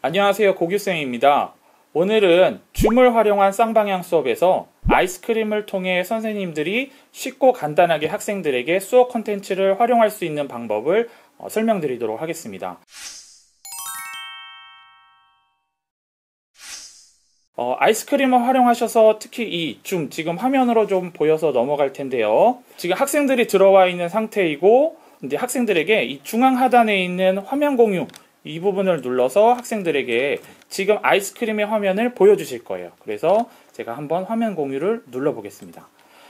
안녕하세요, 고규쌤입니다. 오늘은 줌을 활용한 쌍방향 수업에서 아이스크림을 통해 선생님들이 쉽고 간단하게 학생들에게 수업 콘텐츠를 활용할 수 있는 방법을 설명드리도록 하겠습니다. 아이스크림을 활용하셔서 특히 이 줌, 지금 화면으로 좀 보여서 넘어갈 텐데요. 지금 학생들이 들어와 있는 상태이고, 이제 학생들에게 이 중앙 하단에 있는 화면 공유, 이 부분을 눌러서 학생들에게 지금 아이스크림의 화면을 보여주실 거예요. 그래서 제가 한번 화면 공유를 눌러보겠습니다.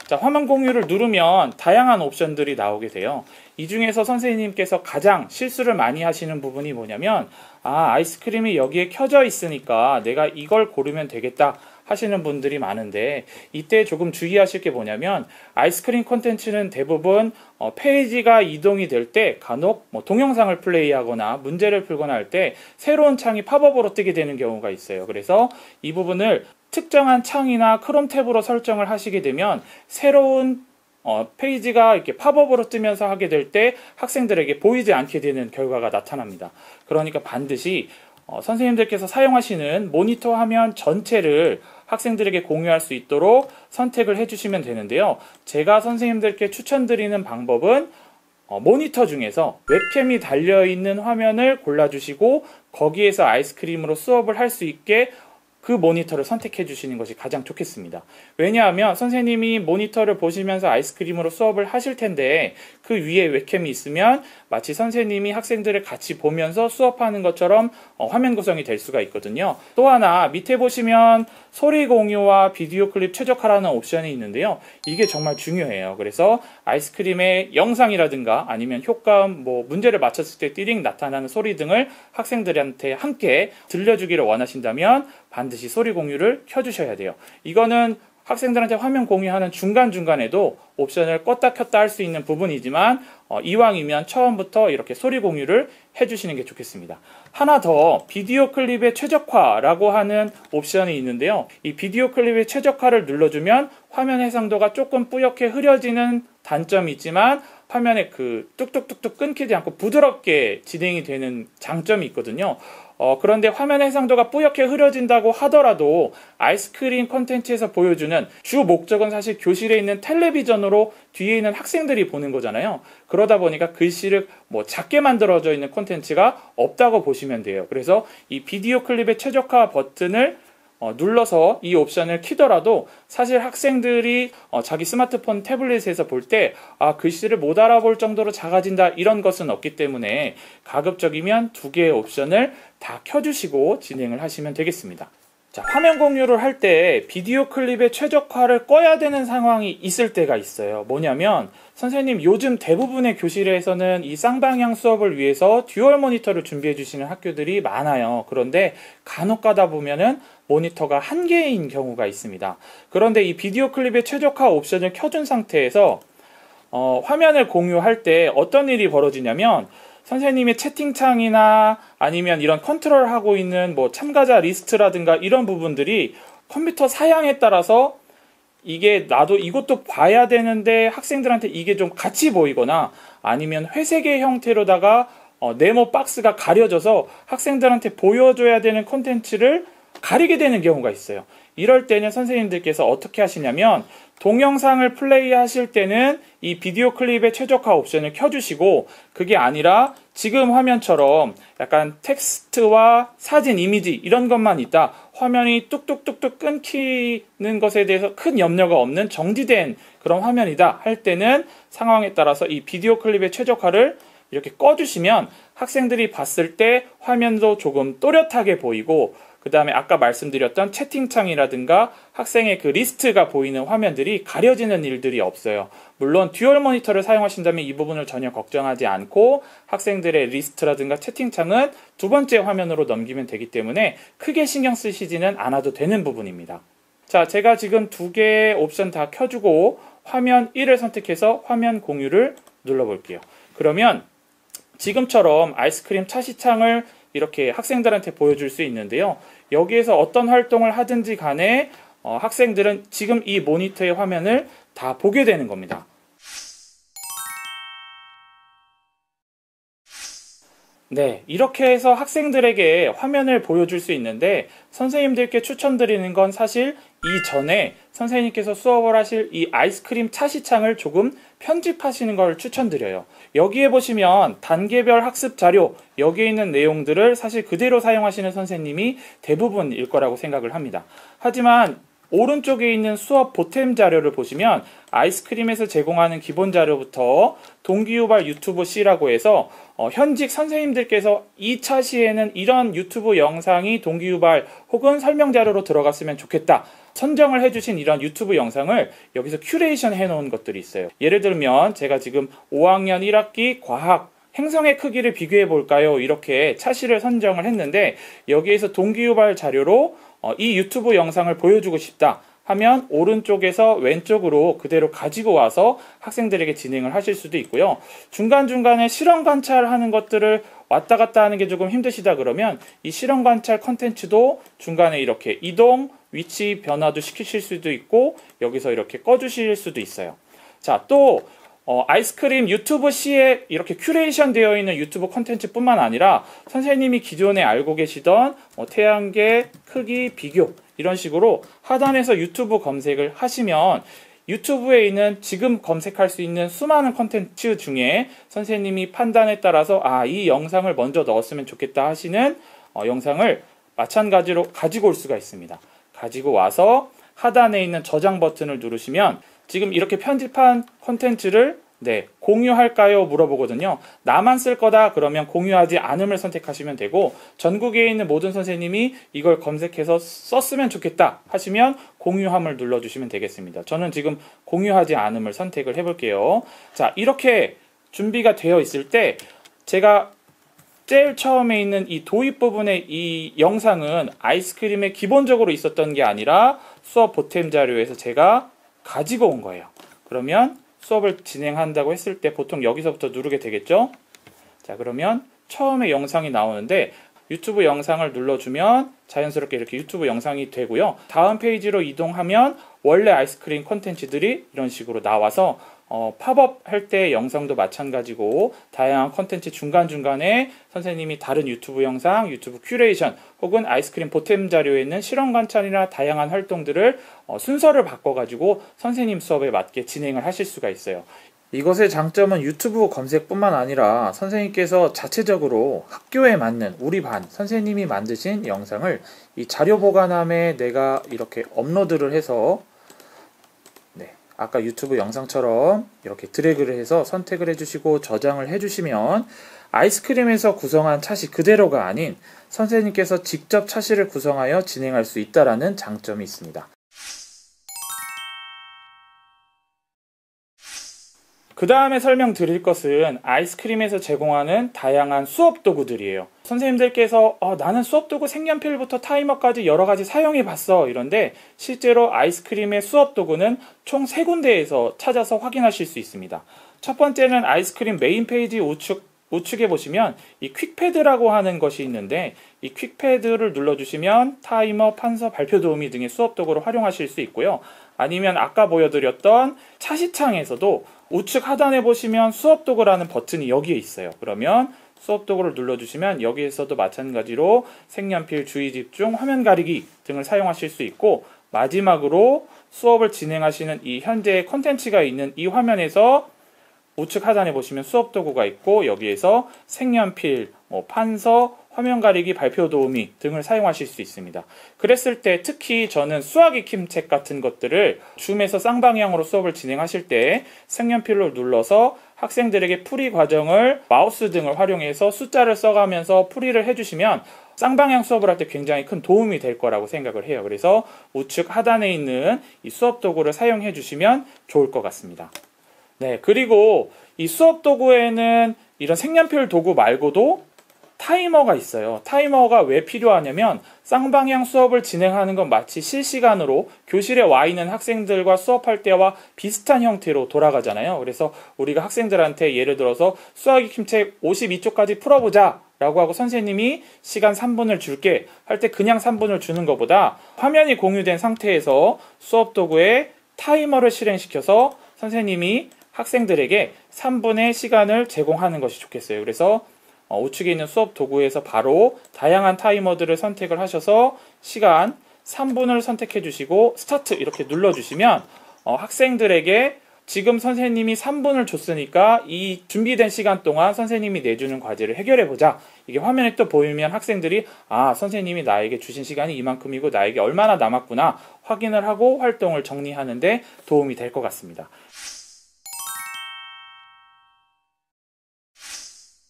자, 화면 공유를 누르면 다양한 옵션들이 나오게 돼요. 이 중에서 선생님께서 가장 실수를 많이 하시는 부분이 뭐냐면, 아이스크림이 여기에 켜져 있으니까 내가 이걸 고르면 되겠다 하시는 분들이 많은데, 이때 조금 주의하실 게 뭐냐면, 아이스크림 콘텐츠는 대부분 페이지가 이동이 될 때 간혹 동영상을 플레이하거나 문제를 풀거나 할 때 새로운 창이 팝업으로 뜨게 되는 경우가 있어요. 그래서 이 부분을 특정한 창이나 크롬 탭으로 설정을 하시게 되면 새로운 페이지가 이렇게 팝업으로 뜨면서 하게 될 때 학생들에게 보이지 않게 되는 결과가 나타납니다. 그러니까 반드시 선생님들께서 사용하시는 모니터 화면 전체를 학생들에게 공유할 수 있도록 선택을 해주시면 되는데요. 제가 선생님들께 추천드리는 방법은 모니터 중에서 웹캠이 달려있는 화면을 골라주시고 거기에서 아이스크림으로 수업을 할 수 있게 그 모니터를 선택해 주시는 것이 가장 좋겠습니다. 왜냐하면 선생님이 모니터를 보시면서 아이스크림으로 수업을 하실 텐데 그 위에 웹캠이 있으면 마치 선생님이 학생들을 같이 보면서 수업하는 것처럼 화면 구성이 될 수가 있거든요. 또 하나 밑에 보시면 소리 공유와 비디오 클립 최적화라는 옵션이 있는데요. 이게 정말 중요해요. 그래서 아이스크림의 영상이라든가 아니면 효과음, 문제를 맞췄을 때 띠링 나타나는 소리 등을 학생들한테 함께 들려주기를 원하신다면 반드시 소리 공유를 켜주셔야 돼요. 이거는 학생들한테 화면 공유하는 중간중간에도 옵션을 껐다 켰다 할 수 있는 부분이지만 이왕이면 처음부터 이렇게 소리 공유를 해주시는 게 좋겠습니다. 하나 더 비디오 클립의 최적화라고 하는 옵션이 있는데요. 이 비디오 클립의 최적화를 눌러주면 화면 해상도가 조금 뿌옇게 흐려지는 단점이 있지만 화면에 그 뚝뚝뚝뚝 끊기지 않고 부드럽게 진행이 되는 장점이 있거든요. 그런데 화면 해상도가 뿌옇게 흐려진다고 하더라도 아이스크림 콘텐츠에서 보여주는 주 목적은 사실 교실에 있는 텔레비전으로 뒤에 있는 학생들이 보는 거잖아요. 그러다 보니까 글씨를 작게 만들어져 있는 콘텐츠가 없다고 보시면 돼요. 그래서 이 비디오 클립의 최적화 버튼을 눌러서 이 옵션을 키더라도 사실 학생들이 자기 스마트폰 태블릿에서 볼 때 글씨를 못 알아볼 정도로 작아진다 이런 것은 없기 때문에 가급적이면 두 개의 옵션을 다 켜주시고 진행을 하시면 되겠습니다. 자, 화면 공유를 할 때 비디오 클립의 최적화를 꺼야 되는 상황이 있을 때가 있어요. 뭐냐면 선생님 요즘 대부분의 교실에서는 이 쌍방향 수업을 위해서 듀얼 모니터를 준비해 주시는 학교들이 많아요. 그런데 간혹 가다 보면은 모니터가 한 개인 경우가 있습니다. 그런데 이 비디오 클립의 최적화 옵션을 켜준 상태에서 화면을 공유할 때 어떤 일이 벌어지냐면 선생님의 채팅창이나 아니면 이런 컨트롤하고 있는 참가자 리스트라든가 이런 부분들이 컴퓨터 사양에 따라서 이게 나도 이것도 봐야 되는데 학생들한테 이게 좀 같이 보이거나 아니면 회색의 형태로다가 네모 박스가 가려져서 학생들한테 보여줘야 되는 콘텐츠를 가리게 되는 경우가 있어요. 이럴 때는 선생님들께서 어떻게 하시냐면 동영상을 플레이 하실 때는 이 비디오 클립의 최적화 옵션을 켜주시고 그게 아니라 지금 화면처럼 약간 텍스트와 사진, 이미지 이런 것만 있다. 화면이 뚝뚝뚝뚝 끊기는 것에 대해서 큰 염려가 없는 정지된 그런 화면이다 할 때는 상황에 따라서 이 비디오 클립의 최적화를 이렇게 꺼주시면 학생들이 봤을 때 화면도 조금 또렷하게 보이고 그 다음에 아까 말씀드렸던 채팅창이라든가 학생의 그 리스트가 보이는 화면들이 가려지는 일들이 없어요. 물론 듀얼 모니터를 사용하신다면 이 부분을 전혀 걱정하지 않고 학생들의 리스트라든가 채팅창은 두 번째 화면으로 넘기면 되기 때문에 크게 신경 쓰시지는 않아도 되는 부분입니다. 자, 제가 지금 두 개의 옵션 다 켜주고 화면 1을 선택해서 화면 공유를 눌러볼게요. 그러면 지금처럼 아이스크림 차시창을 이렇게 학생들한테 보여줄 수 있는데요. 여기에서 어떤 활동을 하든지 간에 학생들은 지금 이 모니터의 화면을 다 보게 되는 겁니다. 네, 이렇게 해서 학생들에게 화면을 보여줄 수 있는데 선생님들께 추천드리는 건 사실 이전에 선생님께서 수업을 하실 이 아이스크림 차시창을 조금 편집하시는 걸 추천드려요. 여기에 보시면 단계별 학습 자료, 여기에 있는 내용들을 사실 그대로 사용하시는 선생님이 대부분일 거라고 생각을 합니다. 하지만 오른쪽에 있는 수업 보탬 자료를 보시면 아이스크림에서 제공하는 기본 자료부터 동기유발 유튜브 C라고 해서 현직 선생님들께서 2차 시에는 이런 유튜브 영상이 동기유발 혹은 설명 자료로 들어갔으면 좋겠다 선정을 해주신 이런 유튜브 영상을 여기서 큐레이션 해놓은 것들이 있어요. 예를 들면 제가 지금 5학년 1학기 과학 행성의 크기를 비교해 볼까요? 이렇게 차시를 선정을 했는데 여기에서 동기유발 자료로 이 유튜브 영상을 보여주고 싶다 하면 오른쪽에서 왼쪽으로 그대로 가지고 와서 학생들에게 진행을 하실 수도 있고요. 중간중간에 실험 관찰하는 것들을 왔다 갔다 하는 게 조금 힘드시다 그러면 이 실험 관찰 컨텐츠도 중간에 이렇게 이동, 위치 변화도 시키실 수도 있고 여기서 이렇게 꺼주실 수도 있어요. 자, 또 아이스크림 유튜브 C에 이렇게 큐레이션 되어 있는 유튜브 콘텐츠 뿐만 아니라 선생님이 기존에 알고 계시던 태양계 크기 비교 이런 식으로 하단에서 유튜브 검색을 하시면 유튜브에 있는 지금 검색할 수 있는 수많은 콘텐츠 중에 선생님이 판단에 따라서 이 영상을 먼저 넣었으면 좋겠다 하시는 영상을 마찬가지로 가지고 올 수가 있습니다. 가지고 와서 하단에 있는 저장 버튼을 누르시면 지금 이렇게 편집한 콘텐츠를 공유할까요? 물어보거든요. 나만 쓸 거다 그러면 공유하지 않음을 선택하시면 되고 전국에 있는 모든 선생님이 이걸 검색해서 썼으면 좋겠다 하시면 공유함을 눌러주시면 되겠습니다. 저는 지금 공유하지 않음을 선택을 해볼게요. 자, 이렇게 준비가 되어 있을 때 제가 제일 처음에 있는 이 도입 부분의 이 영상은 아이스크림에 기본적으로 있었던 게 아니라 수업 보탬 자료에서 제가 가지고 온 거예요. 그러면 수업을 진행한다고 했을 때 보통 여기서부터 누르게 되겠죠? 자, 그러면 처음에 영상이 나오는데 유튜브 영상을 눌러주면 자연스럽게 이렇게 유튜브 영상이 되고요. 다음 페이지로 이동하면 원래 아이스크림 콘텐츠들이 이런 식으로 나와서 팝업 할 때 영상도 마찬가지고 다양한 콘텐츠 중간중간에 선생님이 다른 유튜브 영상, 유튜브 큐레이션 혹은 아이스크림 보탬 자료에 있는 실험 관찰이나 다양한 활동들을 순서를 바꿔가지고 선생님 수업에 맞게 진행을 하실 수가 있어요. 이것의 장점은 유튜브 검색뿐만 아니라 선생님께서 자체적으로 학교에 맞는 우리 반 선생님이 만드신 영상을 이 자료 보관함에 내가 이렇게 업로드를 해서 아까 유튜브 영상처럼 이렇게 드래그를 해서 선택을 해주시고 저장을 해주시면 아이스크림에서 구성한 차시 그대로가 아닌 선생님께서 직접 차시를 구성하여 진행할 수 있다는 장점이 있습니다. 그 다음에 설명드릴 것은 아이스크림에서 제공하는 다양한 수업 도구들이에요. 선생님들께서 나는 수업 도구 색연필부터 타이머까지 여러 가지 사용해 봤어 이런데 실제로 아이스크림의 수업 도구는 총 3군데에서 찾아서 확인하실 수 있습니다. 첫 번째는 아이스크림 메인 페이지 우측에 보시면 이 퀵패드라고 하는 것이 있는데 이 퀵패드를 눌러주시면 타이머, 판서, 발표 도우미 등의 수업 도구를 활용하실 수 있고요. 아니면 아까 보여드렸던 차시창에서도 우측 하단에 보시면 수업 도구라는 버튼이 여기에 있어요. 그러면 수업 도구를 눌러주시면 여기에서도 마찬가지로 색연필, 주의 집중, 화면 가리기 등을 사용하실 수 있고 마지막으로 수업을 진행하시는 이 현재 콘텐츠가 있는 이 화면에서 우측 하단에 보시면 수업 도구가 있고 여기에서 색연필, 판서, 화면 가리기, 발표 도우미 등을 사용하실 수 있습니다. 그랬을 때 특히 저는 수학 익힘책 같은 것들을 줌에서 쌍방향으로 수업을 진행하실 때 색연필로 눌러서 학생들에게 풀이 과정을 마우스 등을 활용해서 숫자를 써가면서 풀이를 해주시면 쌍방향 수업을 할 때 굉장히 큰 도움이 될 거라고 생각을 해요. 그래서 우측 하단에 있는 이 수업 도구를 사용해 주시면 좋을 것 같습니다. 그리고 이 수업 도구에는 이런 색연필 도구 말고도 타이머가 있어요. 타이머가 왜 필요하냐면 쌍방향 수업을 진행하는 건 마치 실시간으로 교실에 와 있는 학생들과 수업할 때와 비슷한 형태로 돌아가잖아요. 그래서 우리가 학생들한테 예를 들어서 수학 익힘책 52쪽까지 풀어보자 라고 하고 선생님이 시간 3분을 줄게 할 때 그냥 3분을 주는 것보다 화면이 공유된 상태에서 수업 도구에 타이머를 실행시켜서 선생님이 학생들에게 3분의 시간을 제공하는 것이 좋겠어요. 그래서 우측에 있는 수업 도구에서 바로 다양한 타이머들을 선택을 하셔서 시간 3분을 선택해 주시고 스타트 이렇게 눌러주시면 학생들에게 지금 선생님이 3분을 줬으니까 이 준비된 시간 동안 선생님이 내주는 과제를 해결해 보자. 이게 화면에 또 보이면 학생들이 선생님이 나에게 주신 시간이 이만큼이고 나에게 얼마나 남았구나 확인을 하고 활동을 정리하는데 도움이 될 것 같습니다.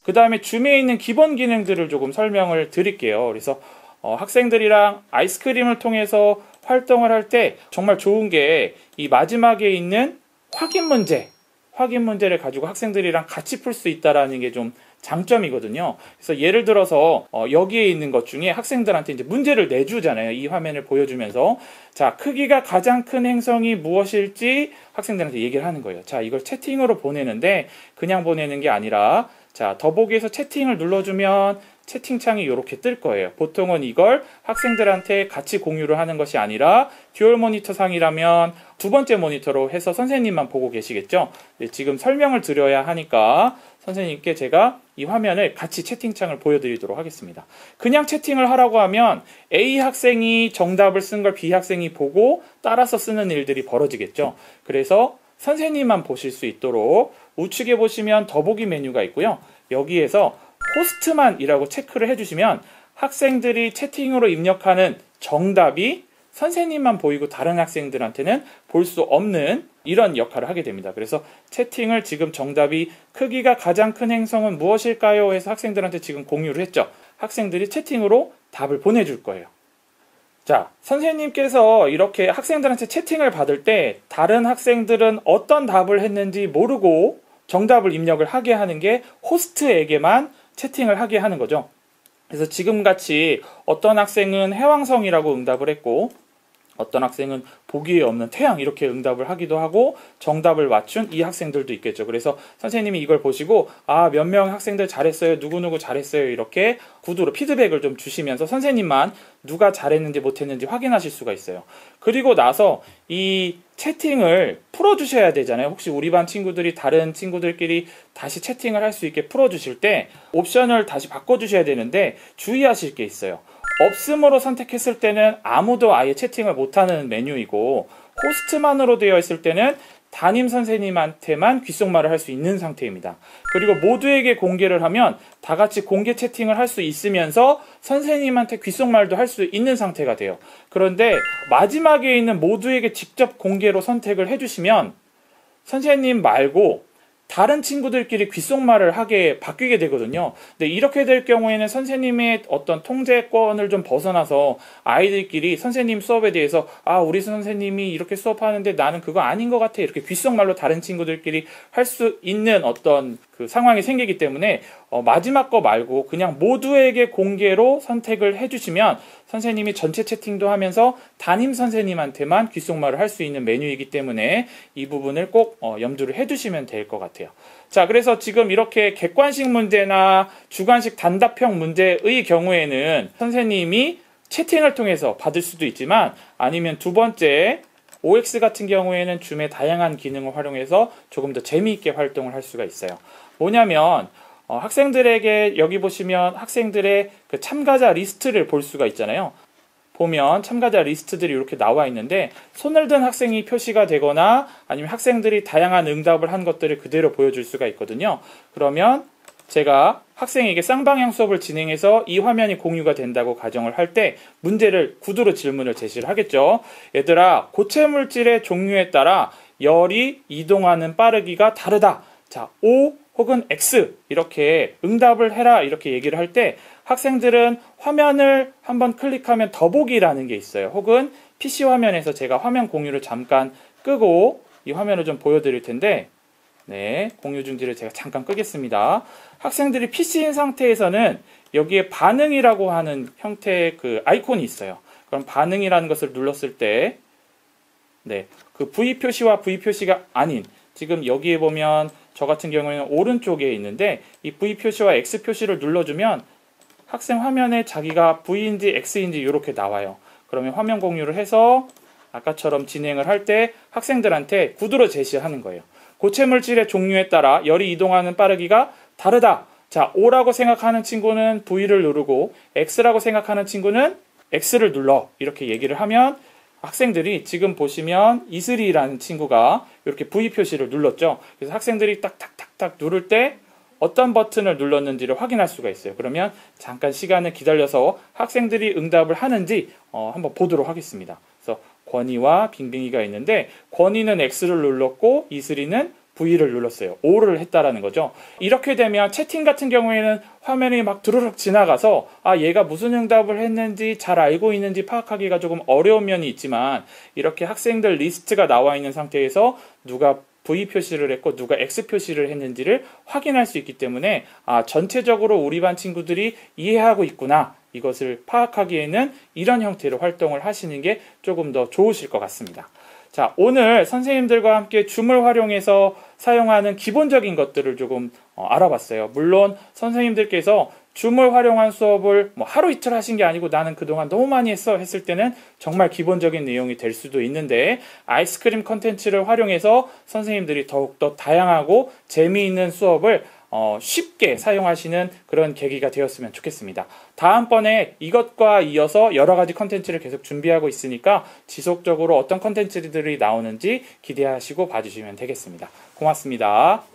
그 다음에 줌에 있는 기본 기능들을 조금 설명을 드릴게요. 그래서 학생들이랑 아이스크림을 통해서 활동을 할 때 정말 좋은 게 이 마지막에 있는 확인 문제를 가지고 학생들이랑 같이 풀 수 있다라는 게 좀 장점이거든요. 그래서 예를 들어서 여기에 있는 것 중에 학생들한테 이제 문제를 내주잖아요. 이 화면을 보여주면서 자, 크기가 가장 큰 행성이 무엇일지 학생들한테 얘기를 하는 거예요. 자, 이걸 채팅으로 보내는데 그냥 보내는 게 아니라 자, 더보기에서 채팅을 눌러주면 채팅창이 이렇게 뜰 거예요. 보통은 이걸 학생들한테 같이 공유를 하는 것이 아니라 듀얼 모니터 상이라면 두 번째 모니터로 해서 선생님만 보고 계시겠죠? 지금 설명을 드려야 하니까 선생님께 제가 이 화면을 같이 채팅창을 보여드리도록 하겠습니다. 그냥 채팅을 하라고 하면 A 학생이 정답을 쓴 걸 B 학생이 보고 따라서 쓰는 일들이 벌어지겠죠? 그래서 선생님만 보실 수 있도록 우측에 보시면 더보기 메뉴가 있고요. 여기에서 호스트만이라고 체크를 해주시면 학생들이 채팅으로 입력하는 정답이 선생님만 보이고 다른 학생들한테는 볼 수 없는 이런 역할을 하게 됩니다. 그래서 채팅을 지금 정답이 크기가 가장 큰 행성은 무엇일까요? 해서 학생들한테 지금 공유를 했죠. 학생들이 채팅으로 답을 보내줄 거예요. 자, 선생님께서 이렇게 학생들한테 채팅을 받을 때 다른 학생들은 어떤 답을 했는지 모르고 정답을 입력을 하게 하는 게 호스트에게만 채팅을 하게 하는 거죠. 그래서 지금같이 어떤 학생은 해왕성이라고 응답을 했고 어떤 학생은 보기에 없는 태양 이렇게 응답을 하기도 하고 정답을 맞춘 이 학생들도 있겠죠. 그래서 선생님이 이걸 보시고 몇 명 학생들 잘했어요. 누구누구 잘했어요. 이렇게 구두로 피드백을 좀 주시면서 선생님만 누가 잘했는지 못했는지 확인하실 수가 있어요. 그리고 나서 이 채팅을 풀어주셔야 되잖아요. 혹시 우리 반 친구들이 다른 친구들끼리 다시 채팅을 할 수 있게 풀어주실 때 옵션을 다시 바꿔주셔야 되는데 주의하실 게 있어요. 없음으로 선택했을 때는 아무도 아예 채팅을 못하는 메뉴이고 호스트만으로 되어 있을 때는 담임 선생님한테만 귓속말을 할 수 있는 상태입니다. 그리고 모두에게 공개를 하면 다 같이 공개 채팅을 할 수 있으면서 선생님한테 귓속말도 할 수 있는 상태가 돼요. 그런데 마지막에 있는 모두에게 직접 공개로 선택을 해주시면 선생님 말고 다른 친구들끼리 귓속말을 하게 바뀌게 되거든요. 근데 이렇게 될 경우에는 선생님의 어떤 통제권을 좀 벗어나서 아이들끼리 선생님 수업에 대해서 우리 선생님이 이렇게 수업하는데 나는 그거 아닌 것 같아 이렇게 귓속말로 다른 친구들끼리 할 수 있는 어떤 그 상황이 생기기 때문에 마지막 거 말고 그냥 모두에게 공개로 선택을 해주시면 선생님이 전체 채팅도 하면서 담임 선생님한테만 귓속말을 할 수 있는 메뉴이기 때문에 이 부분을 꼭 염두를 해두시면 될 것 같아요. 자, 그래서 지금 이렇게 객관식 문제나 주관식 단답형 문제의 경우에는 선생님이 채팅을 통해서 받을 수도 있지만 아니면 두 번째 OX 같은 경우에는 줌의 다양한 기능을 활용해서 조금 더 재미있게 활동을 할 수가 있어요. 뭐냐면 학생들에게 여기 보시면 학생들의 그 참가자 리스트를 볼 수가 있잖아요. 보면 참가자 리스트들이 이렇게 나와 있는데 손을 든 학생이 표시가 되거나 아니면 학생들이 다양한 응답을 한 것들을 그대로 보여줄 수가 있거든요. 그러면 제가 학생에게 쌍방향 수업을 진행해서 이 화면이 공유가 된다고 가정을 할 때 문제를 구두로 질문을 제시를 하겠죠. 얘들아, 고체 물질의 종류에 따라 열이 이동하는 빠르기가 다르다. 자, O 혹은 X 이렇게 응답을 해라 이렇게 얘기를 할 때 학생들은 화면을 한번 클릭하면 더보기라는 게 있어요. 혹은 PC 화면에서 제가 화면 공유를 잠깐 끄고 이 화면을 좀 보여드릴 텐데 공유 중지를 제가 잠깐 끄겠습니다. 학생들이 PC인 상태에서는 여기에 반응이라고 하는 형태의 그 아이콘이 있어요. 그럼 반응이라는 것을 눌렀을 때 그 V 표시와 V 표시가 아닌 지금 여기에 보면 저 같은 경우에는 오른쪽에 있는데 이 V 표시와 X 표시를 눌러주면 학생 화면에 자기가 V인지 X인지 이렇게 나와요. 그러면 화면 공유를 해서 아까처럼 진행을 할 때 학생들한테 구두로 제시하는 거예요. 고체 물질의 종류에 따라 열이 이동하는 빠르기가 다르다. 자, O라고 생각하는 친구는 V를 누르고 X라고 생각하는 친구는 X를 눌러. 이렇게 얘기를 하면 학생들이 지금 보시면 이슬이라는 친구가 이렇게 V 표시를 눌렀죠. 그래서 학생들이 딱딱딱딱 누를 때 어떤 버튼을 눌렀는지를 확인할 수가 있어요. 그러면 잠깐 시간을 기다려서 학생들이 응답을 하는지 한번 보도록 하겠습니다. 그래서 권희와 빙빙이가 있는데 권희는 X를 눌렀고 이슬이는 V를 눌렀어요. O를 했다라는 거죠. 이렇게 되면 채팅 같은 경우에는 화면이 막 드르륵 지나가서 얘가 무슨 응답을 했는지 잘 알고 있는지 파악하기가 조금 어려운 면이 있지만 이렇게 학생들 리스트가 나와 있는 상태에서 누가 V 표시를 했고 누가 X 표시를 했는지를 확인할 수 있기 때문에 전체적으로 우리 반 친구들이 이해하고 있구나. 이것을 파악하기에는 이런 형태로 활동을 하시는 게 조금 더 좋으실 것 같습니다. 자, 오늘 선생님들과 함께 줌을 활용해서 사용하는 기본적인 것들을 조금 알아봤어요. 물론 선생님들께서 줌을 활용한 수업을 하루 이틀 하신 게 아니고 나는 그동안 너무 많이 했을 때는 정말 기본적인 내용이 될 수도 있는데 아이스크림 컨텐츠를 활용해서 선생님들이 더욱더 다양하고 재미있는 수업을 쉽게 사용하시는 그런 계기가 되었으면 좋겠습니다. 다음번에 이것과 이어서 여러 가지 컨텐츠를 계속 준비하고 있으니까 지속적으로 어떤 컨텐츠들이 나오는지 기대하시고 봐주시면 되겠습니다. 고맙습니다.